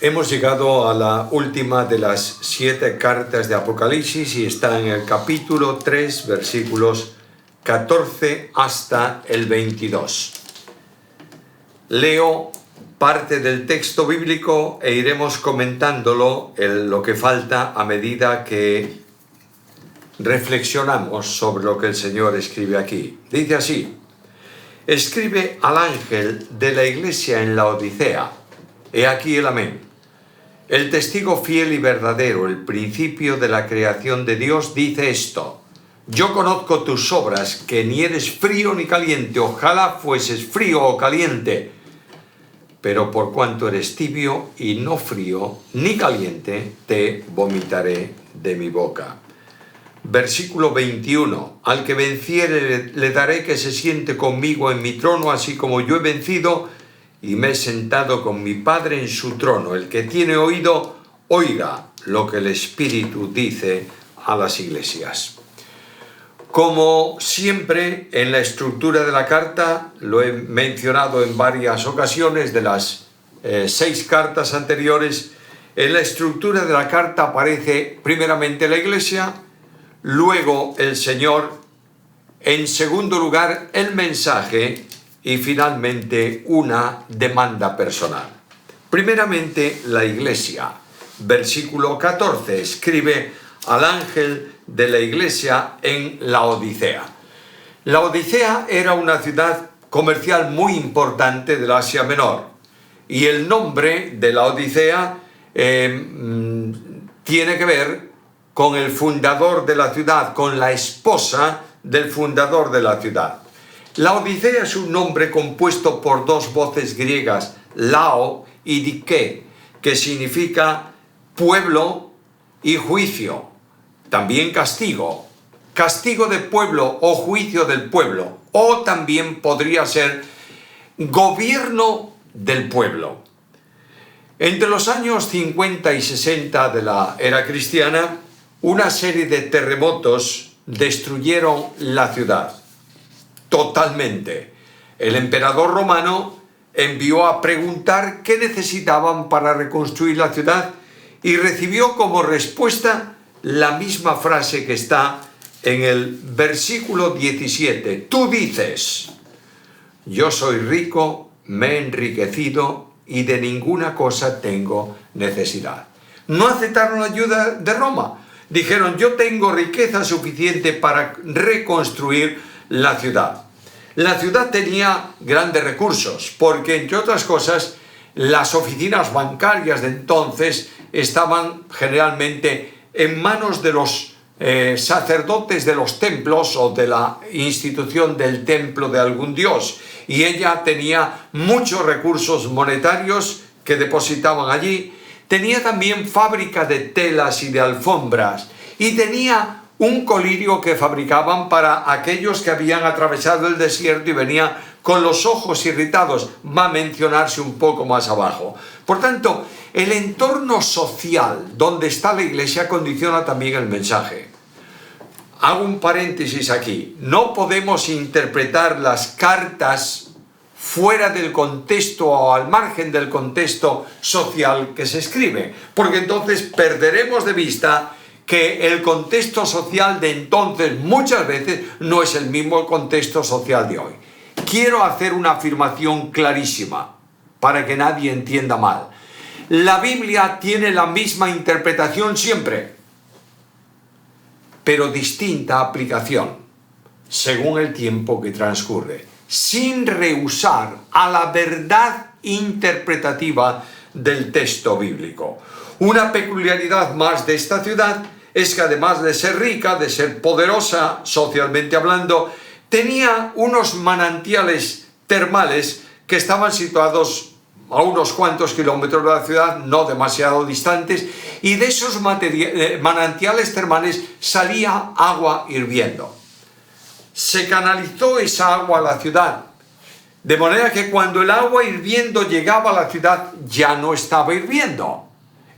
Hemos llegado a la última de las 7 cartas de Apocalipsis y está en el capítulo 3, versículos 14 hasta el 22. Leo parte del texto bíblico e iremos comentándolo lo que falta a medida que reflexionamos sobre lo que el Señor escribe aquí. Dice así: escribe al ángel de la iglesia en Laodicea. He aquí el amén. El testigo fiel y verdadero, el principio de la creación de Dios, dice esto: yo conozco tus obras, que ni eres frío ni caliente. Ojalá fueses frío o caliente. Pero por cuanto eres tibio y no frío ni caliente, te vomitaré de mi boca. Versículo 21. Al que venciere le daré que se siente conmigo en mi trono, así como yo he vencido y me he sentado con mi Padre en su trono. El que tiene oído, oiga lo que el Espíritu dice a las iglesias. Como siempre, en la estructura de la carta, lo he mencionado en varias ocasiones de las 6 cartas anteriores, en la estructura de la carta aparece primeramente la iglesia, luego el Señor, en segundo lugar el mensaje y finalmente una demanda personal. Primeramente la iglesia. Versículo 14, escribe al ángel de la iglesia en Laodicea. Laodicea era una ciudad comercial muy importante del Asia Menor, y el nombre de Laodicea tiene que ver con el fundador de la ciudad, con la esposa del fundador de la ciudad. Laodicea es un nombre compuesto por 2 voces griegas, lao y dike, que significa pueblo y juicio, también castigo, castigo del pueblo o juicio del pueblo, o también podría ser gobierno del pueblo. Entre los años 50 y 60 de la era cristiana, una serie de terremotos destruyeron la ciudad totalmente. El emperador romano envió a preguntar qué necesitaban para reconstruir la ciudad y recibió como respuesta la misma frase que está en el versículo 17. Tú dices: yo soy rico, me he enriquecido y de ninguna cosa tengo necesidad. No aceptaron la ayuda de Roma. Dijeron: yo tengo riqueza suficiente para reconstruir la ciudad. La ciudad tenía grandes recursos, porque entre otras cosas las oficinas bancarias de entonces estaban generalmente en manos de los sacerdotes de los templos o de la institución del templo de algún dios, y ella tenía muchos recursos monetarios que depositaban allí. Tenía también fábrica de telas y de alfombras, y tenía un colirio que fabricaban para aquellos que habían atravesado el desierto y venían con los ojos irritados. Va a mencionarse un poco más abajo. Por tanto, el entorno social donde está la iglesia condiciona también el mensaje. Hago un paréntesis aquí. No podemos interpretar las cartas fuera del contexto o al margen del contexto social que se escribe, porque entonces perderemos de vista que el contexto social de entonces muchas veces no es el mismo contexto social de hoy. Quiero hacer una afirmación clarísima para que nadie entienda mal. La Biblia tiene la misma interpretación siempre, pero distinta aplicación según el tiempo que transcurre, sin rehusar a la verdad interpretativa del texto bíblico. Una peculiaridad más de esta ciudad es que, además de ser rica, de ser poderosa socialmente hablando, tenía unos manantiales termales que estaban situados a unos cuantos kilómetros de la ciudad, no demasiado distantes, y de esos manantiales termales salía agua hirviendo. Se canalizó esa agua a la ciudad, de manera que cuando el agua hirviendo llegaba a la ciudad ya no estaba hirviendo.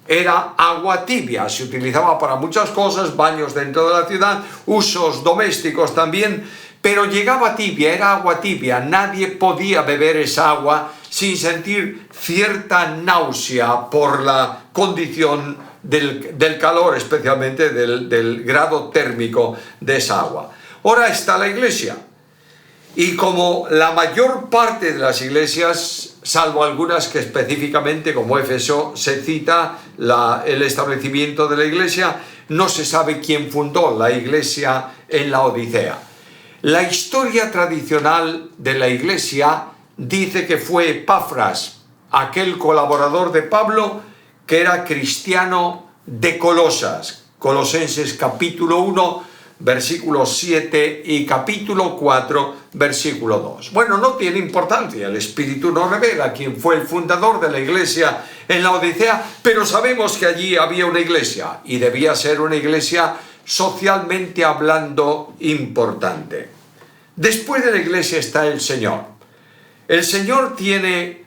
Era agua tibia, se utilizaba para muchas cosas, baños dentro de la ciudad, usos domésticos también, pero llegaba tibia, era agua tibia, nadie podía beber esa agua sin sentir cierta náusea por la condición del calor, especialmente del grado térmico de esa agua. Ahora está la iglesia, y como la mayor parte de las iglesias, salvo algunas que específicamente, como Éfeso, se cita el establecimiento de la iglesia, no se sabe quién fundó la iglesia en la Odisea. La historia tradicional de la iglesia dice que fue Epafras, aquel colaborador de Pablo que era cristiano de Colosas, Colosenses capítulo 1, versículo 7 y capítulo 4, versículo 2. Bueno, no tiene importancia, el Espíritu no revela quién fue el fundador de la iglesia en la Odisea, pero sabemos que allí había una iglesia y debía ser una iglesia socialmente hablando importante. Después de la iglesia está el Señor. El Señor tiene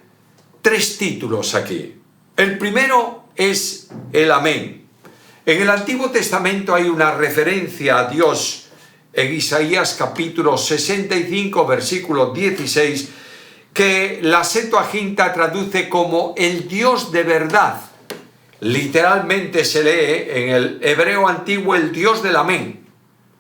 3 títulos aquí. El primero es el Amén. En el Antiguo Testamento hay una referencia a Dios en Isaías capítulo 65, versículo 16, que la Septuaginta traduce como el Dios de verdad. Literalmente se lee en el hebreo antiguo el Dios del Amén.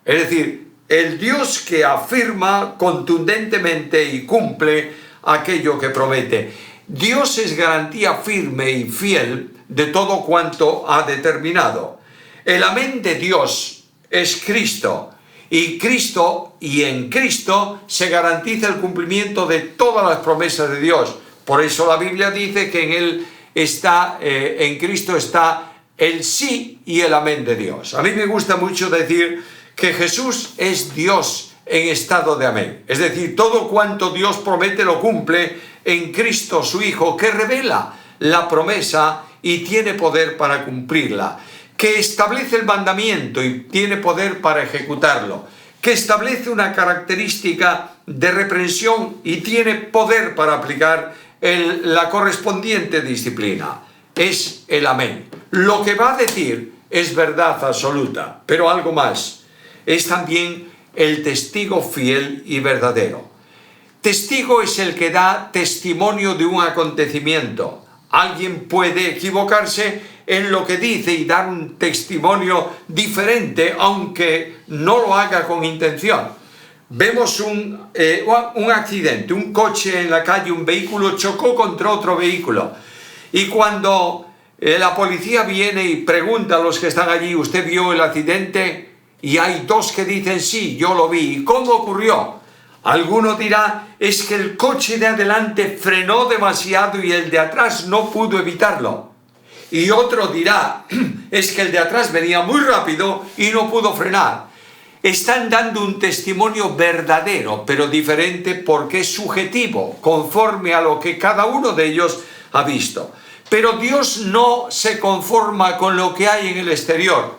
Es decir, el Dios que afirma contundentemente y cumple aquello que promete. Dios es garantía firme y fiel de todo cuanto ha determinado. El amén de Dios es Cristo, y en Cristo se garantiza el cumplimiento de todas las promesas de Dios. Por eso la Biblia dice que en él está, en Cristo está el sí y el amén de Dios. A mí me gusta mucho decir que Jesús es Dios en estado de amén. Es decir, todo cuanto Dios promete lo cumple en Cristo su Hijo, que revela la promesa y tiene poder para cumplirla, que establece el mandamiento y tiene poder para ejecutarlo, que establece una característica de reprensión y tiene poder para aplicar la correspondiente disciplina. Es el amén. Lo que va a decir es verdad absoluta, pero algo más. Es también el testigo fiel y verdadero. Testigo es el que da testimonio de un acontecimiento. Alguien puede equivocarse en lo que dice y dar un testimonio diferente, aunque no lo haga con intención. Vemos un accidente, un coche en la calle, un vehículo chocó contra otro vehículo. Y cuando la policía viene y pregunta a los que están allí, ¿usted vio el accidente? Y hay 2 que dicen, sí, yo lo vi. ¿Y cómo ocurrió? Alguno dirá, es que el coche de adelante frenó demasiado y el de atrás no pudo evitarlo. Y otro dirá, es que el de atrás venía muy rápido y no pudo frenar. Están dando un testimonio verdadero, pero diferente porque es subjetivo, conforme a lo que cada uno de ellos ha visto. Pero Dios no se conforma con lo que hay en el exterior.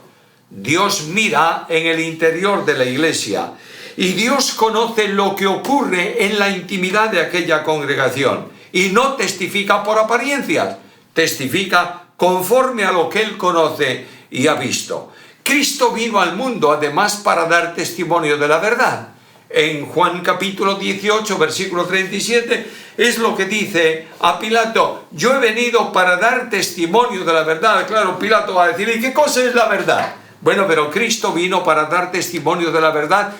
Dios mira en el interior de la iglesia y Dios conoce lo que ocurre en la intimidad de aquella congregación y no testifica por apariencias, testifica conforme a lo que Él conoce y ha visto. Cristo vino al mundo además para dar testimonio de la verdad. En Juan capítulo 18, versículo 37, es lo que dice a Pilato, yo he venido para dar testimonio de la verdad. Claro, Pilato va a decir, ¿y qué cosa es la verdad? Bueno, pero Cristo vino para dar testimonio de la verdad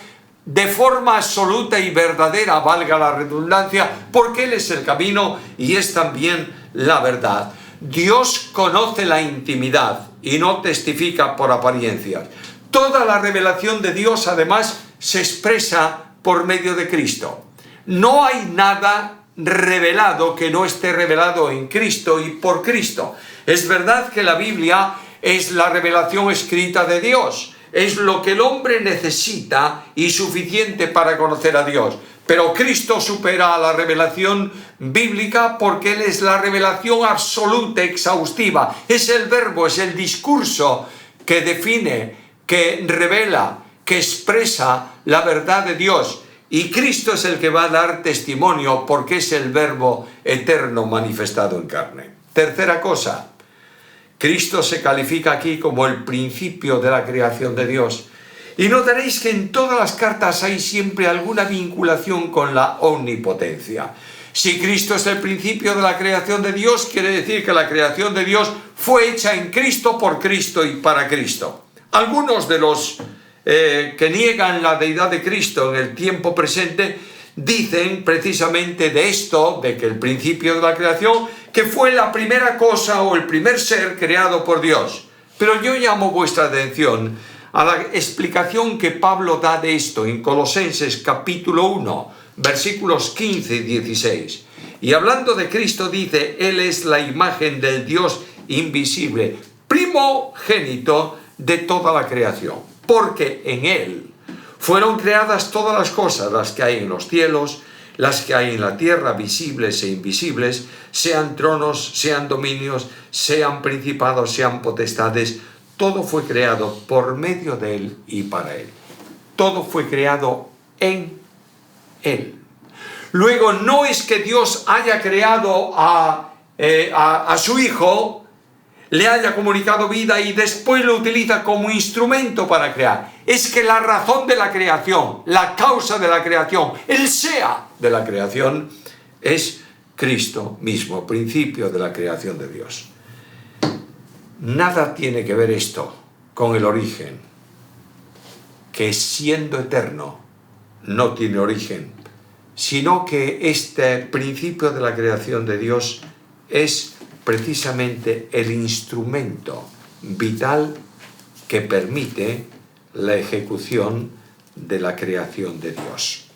de forma absoluta y verdadera, valga la redundancia, porque Él es el camino y es también la verdad. Dios conoce la intimidad y no testifica por apariencias. Toda la revelación de Dios, además, se expresa por medio de Cristo. No hay nada revelado que no esté revelado en Cristo y por Cristo. Es verdad que la Biblia es la revelación escrita de Dios. Es lo que el hombre necesita y suficiente para conocer a Dios. Pero Cristo supera a la revelación bíblica porque Él es la revelación absoluta, exhaustiva. Es el verbo, es el discurso que define, que revela, que expresa la verdad de Dios. Y Cristo es el que va a dar testimonio porque es el verbo eterno manifestado en carne. Tercera cosa, Cristo se califica aquí como el principio de la creación de Dios. Y notaréis que en todas las cartas hay siempre alguna vinculación con la omnipotencia. Si Cristo es el principio de la creación de Dios, quiere decir que la creación de Dios fue hecha en Cristo, por Cristo y para Cristo. Algunos de los que niegan la deidad de Cristo en el tiempo presente dicen precisamente de esto, de que el principio de la creación, que fue la primera cosa o el primer ser creado por Dios. Pero yo llamo vuestra atención a la explicación que Pablo da de esto en Colosenses capítulo 1, versículos 15 y 16. Y hablando de Cristo dice, Él es la imagen del Dios invisible, primogénito de toda la creación, porque en Él fueron creadas todas las cosas, las que hay en los cielos, las que hay en la tierra, visibles e invisibles, sean tronos, sean dominios, sean principados, sean potestades. Todo fue creado por medio de Él y para Él. Todo fue creado en Él. Luego, no es que Dios haya creado a su Hijo, le haya comunicado vida y después lo utiliza como instrumento para crear. Es que la razón de la creación, la causa de la creación, el sea de la creación, es Cristo mismo, principio de la creación de Dios. Nada tiene que ver esto con el origen, que siendo eterno no tiene origen, sino que este principio de la creación de Dios es precisamente el instrumento vital que permite la ejecución de la creación de Dios.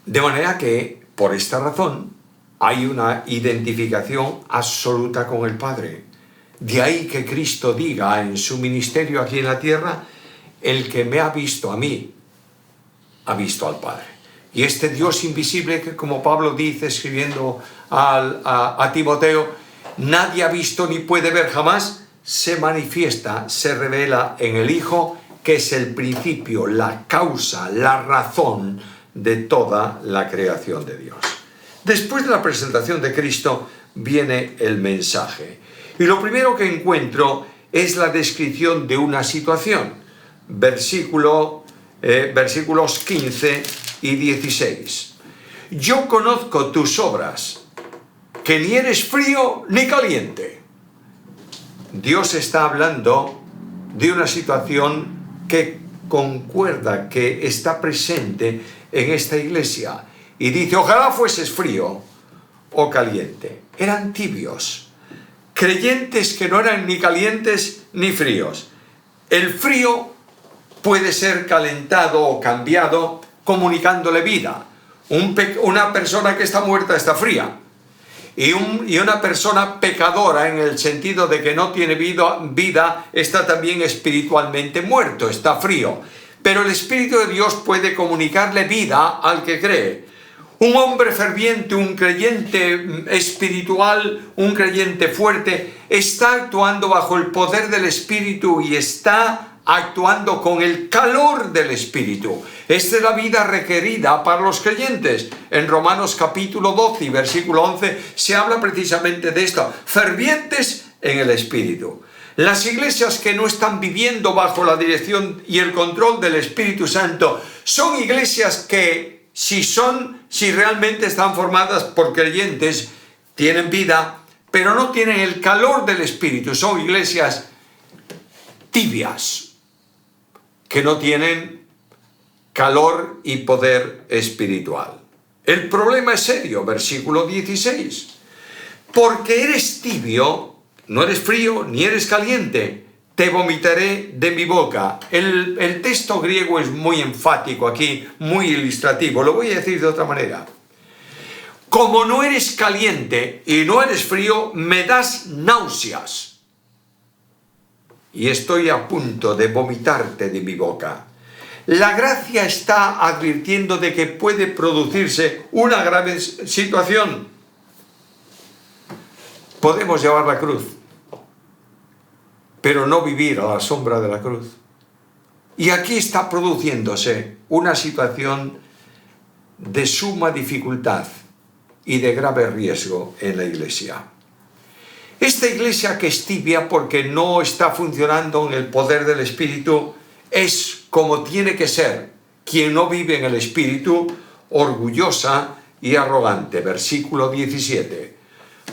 De manera que, por esta razón, hay una identificación absoluta con el Padre. De ahí que Cristo diga en su ministerio aquí en la tierra, el que me ha visto a mí, ha visto al Padre. Y este Dios invisible que, como Pablo dice escribiendo a Timoteo, nadie ha visto ni puede ver jamás, se manifiesta, se revela en el Hijo, que es el principio, la causa, la razón de toda la creación de Dios. Después de la presentación de Cristo viene el mensaje. Y lo primero que encuentro es la descripción de una situación. Versículos 15 y 16. Yo conozco tus obras, que ni eres frío ni caliente. Dios está hablando de una situación que concuerda, que está presente en esta iglesia. Y dice, ojalá fueses frío o caliente. Eran tibios, creyentes que no eran ni calientes ni fríos. El frío puede ser calentado o cambiado comunicándole vida. Una persona que está muerta está fría. Y una persona pecadora, en el sentido de que no tiene vida, está también espiritualmente muerto, está frío. Pero el Espíritu de Dios puede comunicarle vida al que cree. Un hombre ferviente, un creyente espiritual, un creyente fuerte, está actuando bajo el poder del Espíritu y está actuando con el calor del Espíritu. Esta es la vida requerida para los creyentes. En Romanos capítulo 12 y versículo 11 se habla precisamente de esto, fervientes en el Espíritu. Las iglesias que no están viviendo bajo la dirección y el control del Espíritu Santo son iglesias que, si realmente están formadas por creyentes, tienen vida, pero no tienen el calor del Espíritu. Son iglesias tibias, que no tienen calor y poder espiritual. El problema es serio, versículo 16. Porque eres tibio, no eres frío ni eres caliente, te vomitaré de mi boca. El texto griego es muy enfático aquí, muy ilustrativo. Lo voy a decir de otra manera. Como no eres caliente y no eres frío, me das náuseas. Y estoy a punto de vomitarte de mi boca. La gracia está advirtiendo de que puede producirse una grave situación. Podemos llevar la cruz, pero no vivir a la sombra de la cruz. Y aquí está produciéndose una situación de suma dificultad y de grave riesgo en la iglesia. Esta iglesia que es tibia porque no está funcionando en el poder del Espíritu es como tiene que ser quien no vive en el Espíritu, orgullosa y arrogante. Versículo 17.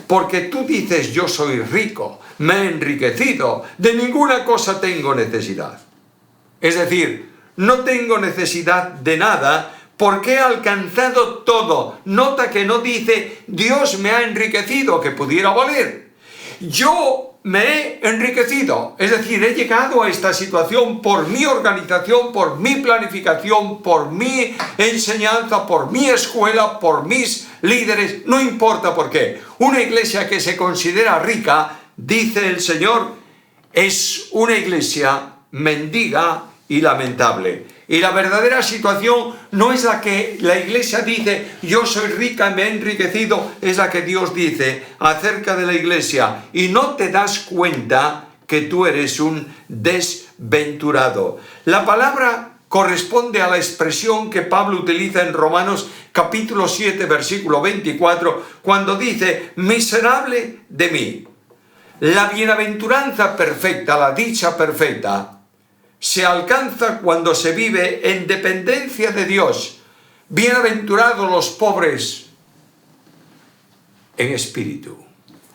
Porque tú dices, yo soy rico, me he enriquecido, de ninguna cosa tengo necesidad. Es decir, no tengo necesidad de nada porque he alcanzado todo. Nota que no dice, Dios me ha enriquecido, que pudiera valer. Yo me he enriquecido, es decir, he llegado a esta situación por mi organización, por mi planificación, por mi enseñanza, por mi escuela, por mis líderes, no importa por qué. Una iglesia que se considera rica, dice el Señor, es una iglesia mendiga y lamentable. Y la verdadera situación no es la que la iglesia dice, yo soy rica, me he enriquecido, es la que Dios dice acerca de la iglesia. Y no te das cuenta que tú eres un desventurado. La palabra corresponde a la expresión que Pablo utiliza en Romanos capítulo 7, versículo 24, cuando dice, miserable de mí. La bienaventuranza perfecta, la dicha perfecta, se alcanza cuando se vive en dependencia de Dios. Bienaventurados los pobres en espíritu.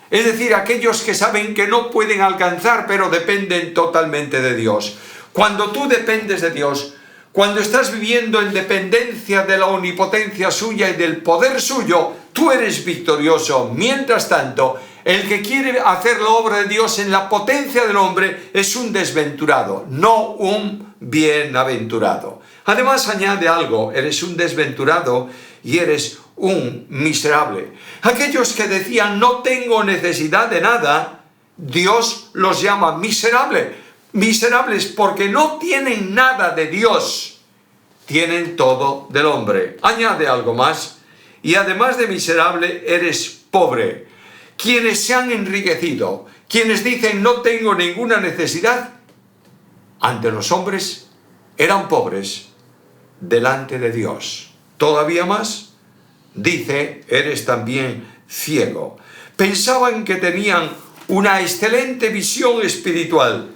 Es decir, aquellos que saben que no pueden alcanzar, pero dependen totalmente de Dios. Cuando tú dependes de Dios, cuando estás viviendo en dependencia de la omnipotencia suya y del poder suyo, tú eres victorioso. Mientras tanto, el que quiere hacer la obra de Dios en la potencia del hombre es un desventurado, no un bienaventurado. Además añade algo, eres un desventurado y eres un miserable. Aquellos que decían no tengo necesidad de nada, Dios los llama miserables porque no tienen nada de Dios, tienen todo del hombre. Añade algo más, y además de miserable eres pobre. Quienes se han enriquecido, quienes dicen no tengo ninguna necesidad, ante los hombres eran pobres delante de Dios. Todavía más, dice, eres también ciego. Pensaban que tenían una excelente visión espiritual,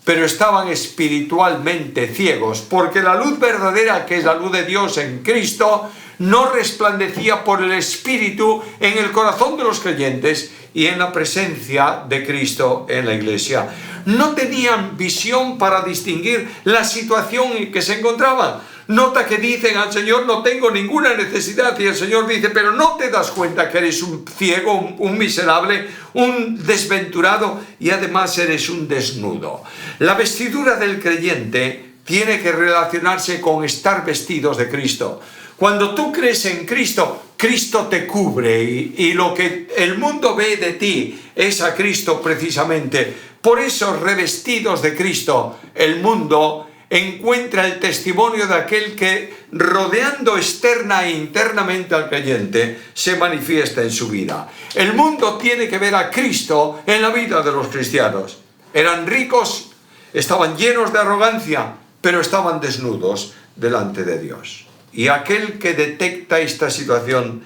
pero estaban espiritualmente ciegos, porque la luz verdadera, que es la luz de Dios en Cristo, no resplandecía por el Espíritu en el corazón de los creyentes y en la presencia de Cristo en la iglesia. No tenían visión para distinguir la situación en que se encontraban. Nota que dicen al Señor, no tengo ninguna necesidad, y el Señor dice, pero no te das cuenta que eres un ciego, un miserable, un desventurado, y además eres un desnudo. La vestidura del creyente tiene que relacionarse con estar vestidos de Cristo. Cuando tú crees en Cristo, Cristo te cubre y lo que el mundo ve de ti es a Cristo precisamente. Por eso, revestidos de Cristo, el mundo encuentra el testimonio de aquel que, rodeando externa e internamente al creyente, se manifiesta en su vida. El mundo tiene que ver a Cristo en la vida de los cristianos. Eran ricos, estaban llenos de arrogancia, pero estaban desnudos delante de Dios. Y aquel que detecta esta situación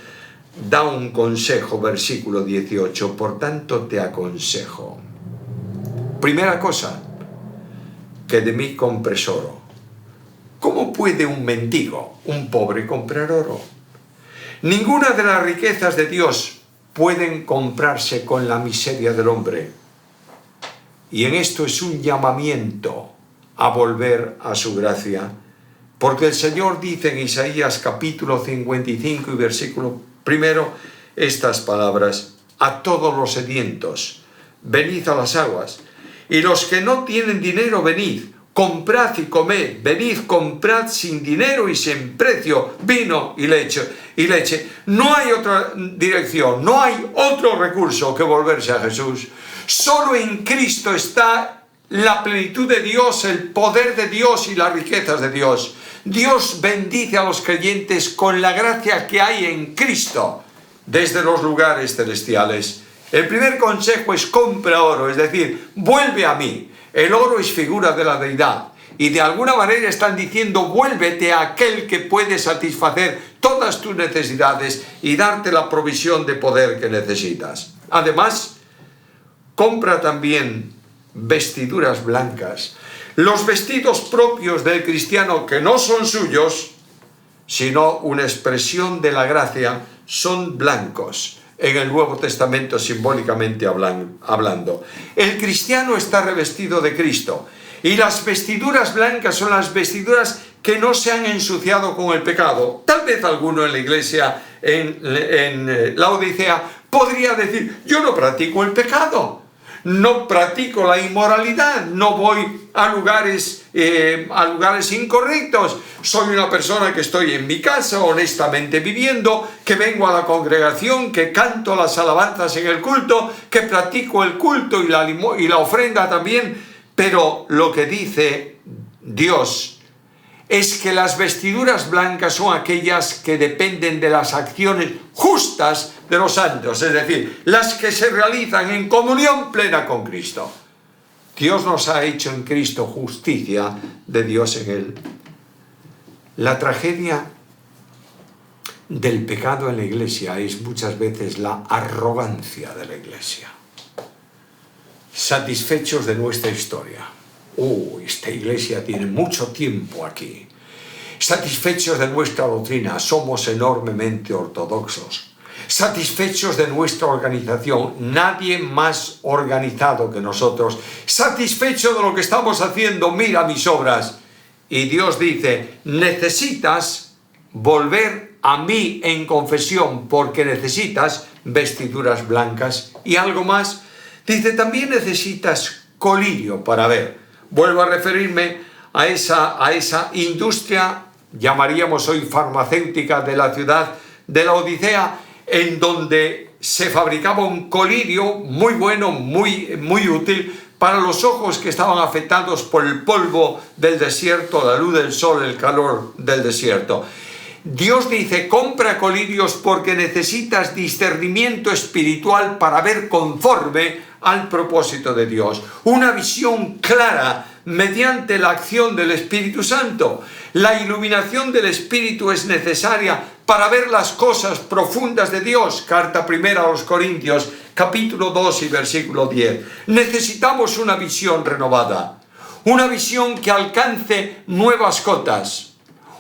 da un consejo, versículo 18, por tanto te aconsejo. Primera cosa, que de mí compres oro. ¿Cómo puede un mendigo, un pobre, comprar oro? Ninguna de las riquezas de Dios pueden comprarse con la miseria del hombre. Y en esto es un llamamiento a volver a su gracia. Porque el Señor dice en Isaías capítulo 55 y versículo 1 estas palabras: a todos los sedientos, venid a las aguas, y los que no tienen dinero, venid, comprad y comed, venid, comprad sin dinero y sin precio vino y leche. No hay otra dirección, no hay otro recurso que volverse a Jesús. Solo en Cristo está la plenitud de Dios, el poder de Dios y las riquezas de Dios. Dios bendice a los creyentes con la gracia que hay en Cristo desde los lugares celestiales. El primer consejo es compra oro, es decir, vuelve a mí. El oro es figura de la deidad y de alguna manera están diciendo vuélvete a aquel que puede satisfacer todas tus necesidades y darte la provisión de poder que necesitas. Además, compra también vestiduras blancas. Los vestidos propios del cristiano, que no son suyos, sino una expresión de la gracia, son blancos. En el Nuevo Testamento, simbólicamente hablando, el cristiano está revestido de Cristo, y las vestiduras blancas son las vestiduras que no se han ensuciado con el pecado. Tal vez alguno en la iglesia, en Laodicea, podría decir: yo no practico el pecado, no practico la inmoralidad, no voy a lugares incorrectos, soy una persona que estoy en mi casa honestamente viviendo, que vengo a la congregación, que canto las alabanzas en el culto, que practico el culto y la ofrenda también. Pero lo que dice Dios es que las vestiduras blancas son aquellas que dependen de las acciones justas de los santos, es decir, las que se realizan en comunión plena con Cristo. Dios nos ha hecho en Cristo justicia de Dios en Él. La tragedia del pecado en la iglesia es muchas veces la arrogancia de la iglesia. Satisfechos de nuestra historia. Esta iglesia tiene mucho tiempo aquí. Satisfechos de nuestra doctrina, somos enormemente ortodoxos. Satisfechos de nuestra organización, nadie más organizado que nosotros. Satisfecho de lo que estamos haciendo, mira mis obras. Y Dios dice: necesitas volver a mí en confesión, porque necesitas vestiduras blancas. Y algo más, dice, también necesitas colirio para ver. Vuelvo a referirme a esa industria, llamaríamos hoy farmacéutica, de la ciudad de Laodicea, en donde se fabricaba un colirio muy bueno, muy útil para los ojos que estaban afectados por el polvo del desierto, la luz del sol, el calor del desierto. Dios dice: compra colirios porque necesitas discernimiento espiritual para ver conforme al propósito de Dios. Una visión clara mediante la acción del Espíritu Santo. La iluminación del Espíritu es necesaria para ver las cosas profundas de Dios. Carta primera a los Corintios, capítulo 2 y versículo 10. Necesitamos una visión renovada, una visión que alcance nuevas cotas,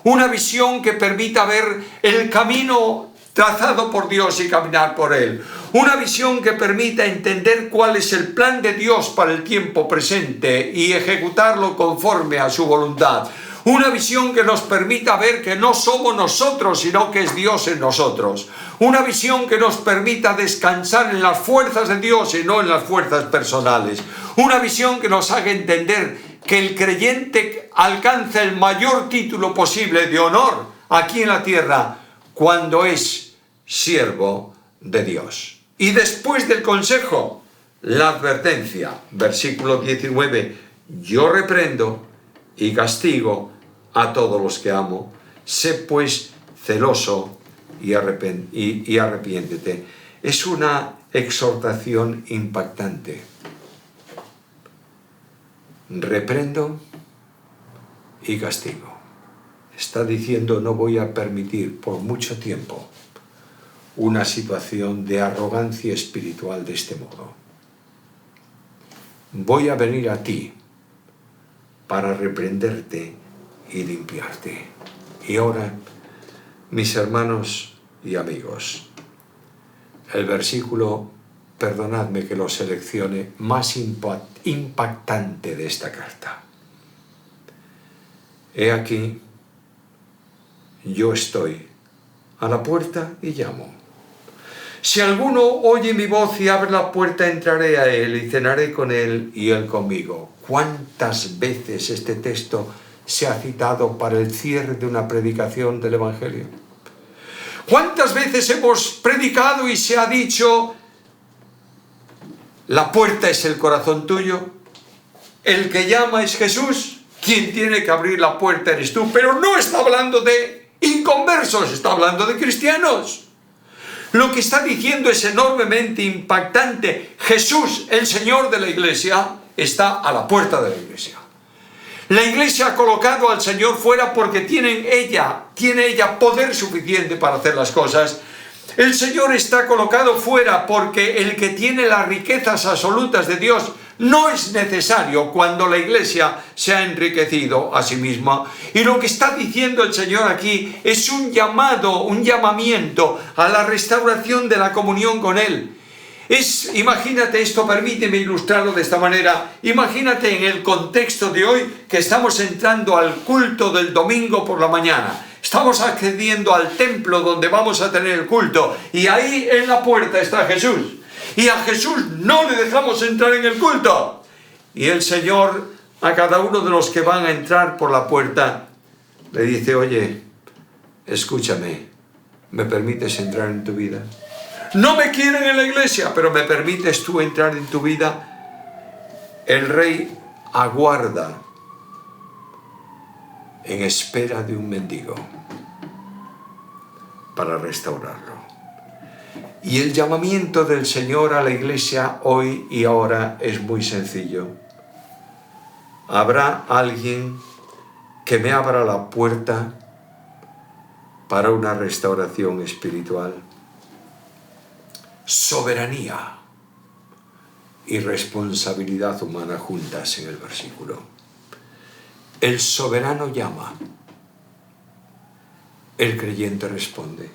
una visión que permita ver el camino trazado por Dios y caminar por Él. Una visión que permita entender cuál es el plan de Dios para el tiempo presente y ejecutarlo conforme a su voluntad. Una visión que nos permita ver que no somos nosotros, sino que es Dios en nosotros. Una visión que nos permita descansar en las fuerzas de Dios y no en las fuerzas personales. Una visión que nos haga entender que el creyente alcanza el mayor título posible de honor aquí en la tierra cuando es siervo de Dios. Y después del consejo, la advertencia. Versículo 19. Yo reprendo y castigo a todos los que amo. Sé pues celoso y arrepiéntete. Es una exhortación impactante. Reprendo y castigo. Está diciendo: no voy a permitir por mucho tiempo una situación de arrogancia espiritual de este modo. Voy a venir a ti para reprenderte y limpiarte. Y ahora, mis hermanos y amigos, el versículo, perdonadme que lo seleccione, más impactante de esta carta. He aquí, yo estoy a la puerta y llamo. Si alguno oye mi voz y abre la puerta, entraré a él y cenaré con él y él conmigo. ¿Cuántas veces este texto se ha citado para el cierre de una predicación del Evangelio? ¿Cuántas veces hemos predicado y se ha dicho: la puerta es el corazón tuyo, el que llama es Jesús, quien tiene que abrir la puerta eres tú? Pero no está hablando de inconversos, está hablando de cristianos. Lo que está diciendo es enormemente impactante. Jesús, el Señor de la iglesia, está a la puerta de la iglesia. La iglesia ha colocado al Señor fuera porque tiene ella poder suficiente para hacer las cosas. El Señor está colocado fuera porque el que tiene las riquezas absolutas de Dios no es necesario cuando la iglesia se ha enriquecido a sí misma. Y lo que está diciendo el Señor aquí es un llamado, un llamamiento a la restauración de la comunión con Él. Imagínate esto, permíteme ilustrarlo de esta manera. Imagínate en el contexto de hoy que estamos entrando al culto del domingo por la mañana. Estamos accediendo al templo donde vamos a tener el culto y ahí en la puerta está Jesús. Y a Jesús no le dejamos entrar en el culto. Y el Señor a cada uno de los que van a entrar por la puerta le dice: oye, escúchame, ¿me permites entrar en tu vida? No me quieren en la iglesia, pero ¿me permites tú entrar en tu vida? El Rey aguarda en espera de un mendigo para restaurarlo. Y el llamamiento del Señor a la iglesia hoy y ahora es muy sencillo. Habrá alguien que me abra la puerta para una restauración espiritual. Soberanía y responsabilidad humana juntas en el versículo. El soberano llama, el creyente responde.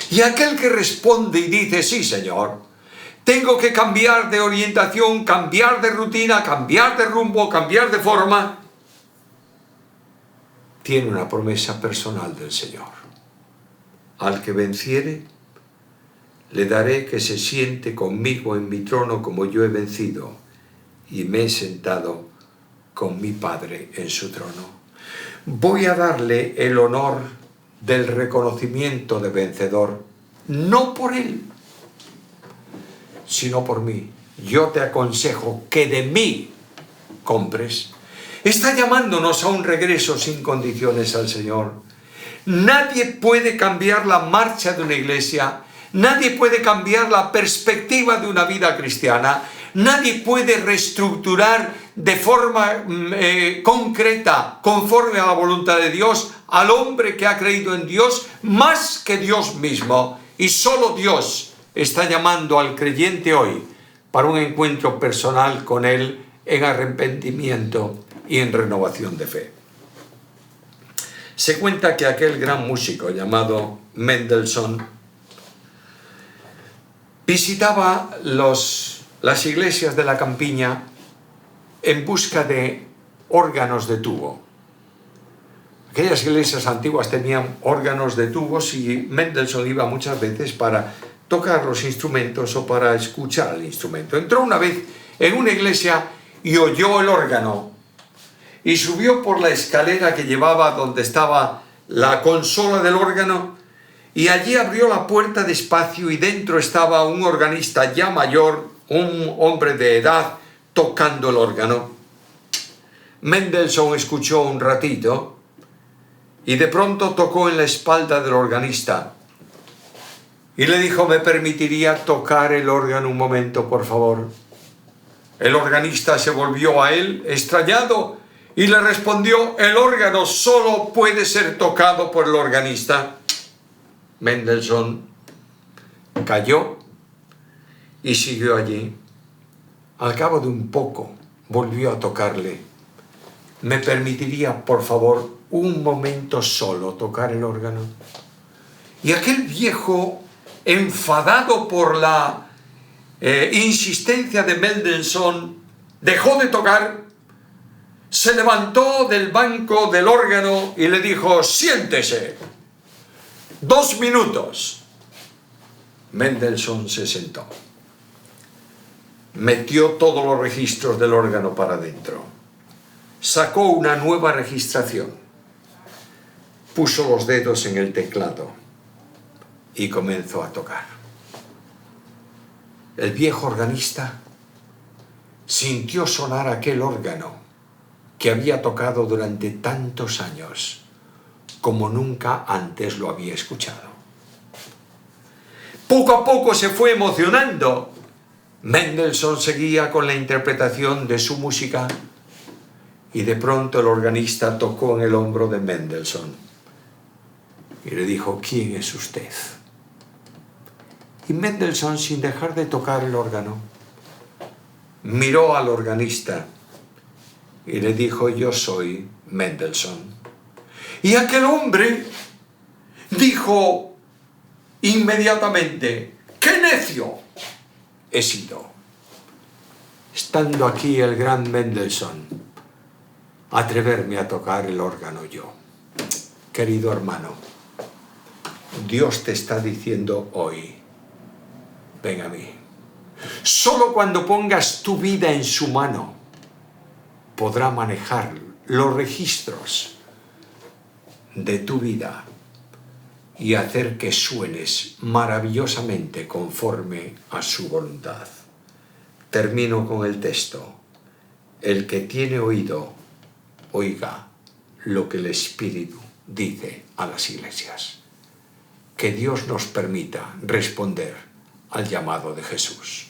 Y aquel que responde y dice: sí, Señor, tengo que cambiar de orientación, cambiar de rutina, cambiar de rumbo, cambiar de forma, tiene una promesa personal del Señor. Al que venciere, le daré que se siente conmigo en mi trono como yo he vencido y me he sentado con mi Padre en su trono. Voy a darle el honor del reconocimiento de vencedor, no por él, sino por mí. Yo te aconsejo que de mí compres. Está llamándonos a un regreso sin condiciones al Señor. Nadie puede cambiar la marcha de una iglesia, nadie puede cambiar la perspectiva de una vida cristiana, nadie puede reestructurar de forma concreta, conforme a la voluntad de Dios, al hombre que ha creído en Dios más que Dios mismo. Y solo Dios está llamando al creyente hoy para un encuentro personal con Él en arrepentimiento y en renovación de fe. Se cuenta que aquel gran músico llamado Mendelssohn visitaba las iglesias de la campiña en busca de órganos de tubo. Aquellas iglesias antiguas tenían órganos de tubos y Mendelssohn iba muchas veces para tocar los instrumentos o para escuchar el instrumento. Entró una vez en una iglesia y oyó el órgano y subió por la escalera que llevaba donde estaba la consola del órgano y allí abrió la puerta despacio y dentro estaba un organista ya mayor, un hombre de edad, tocando el órgano. Mendelssohn escuchó un ratito y de pronto tocó en la espalda del organista y le dijo: ¿me permitiría tocar el órgano un momento, por favor? El organista se volvió a él extrañado y le respondió: el órgano solo puede ser tocado por el organista. Mendelssohn calló y siguió allí. Al cabo de un poco volvió a tocarle: ¿me permitiría, por favor, un momento solo tocar el órgano? Y aquel viejo, enfadado por la insistencia de Mendelssohn, dejó de tocar, se levantó del banco del órgano y le dijo: siéntese, 2 minutos. Mendelssohn se sentó, metió todos los registros del órgano para adentro, sacó una nueva registración, puso los dedos en el teclado y comenzó a tocar. El viejo organista sintió sonar aquel órgano que había tocado durante tantos años como nunca antes lo había escuchado. Poco a poco se fue emocionando. Mendelssohn seguía con la interpretación de su música y de pronto el organista tocó en el hombro de Mendelssohn y le dijo: ¿quién es usted? Y Mendelssohn, sin dejar de tocar el órgano, miró al organista y le dijo: yo soy Mendelssohn. Y aquel hombre dijo inmediatamente: ¡qué necio he sido! Estando aquí el gran Mendelssohn, atreverme a tocar el órgano yo. Querido hermano, Dios te está diciendo hoy: ven a mí. Solo cuando pongas tu vida en su mano, podrá manejar los registros de tu vida y hacer que suenes maravillosamente conforme a su voluntad. Termino con el texto: el que tiene oído, oiga lo que el Espíritu dice a las iglesias. Que Dios nos permita responder al llamado de Jesús.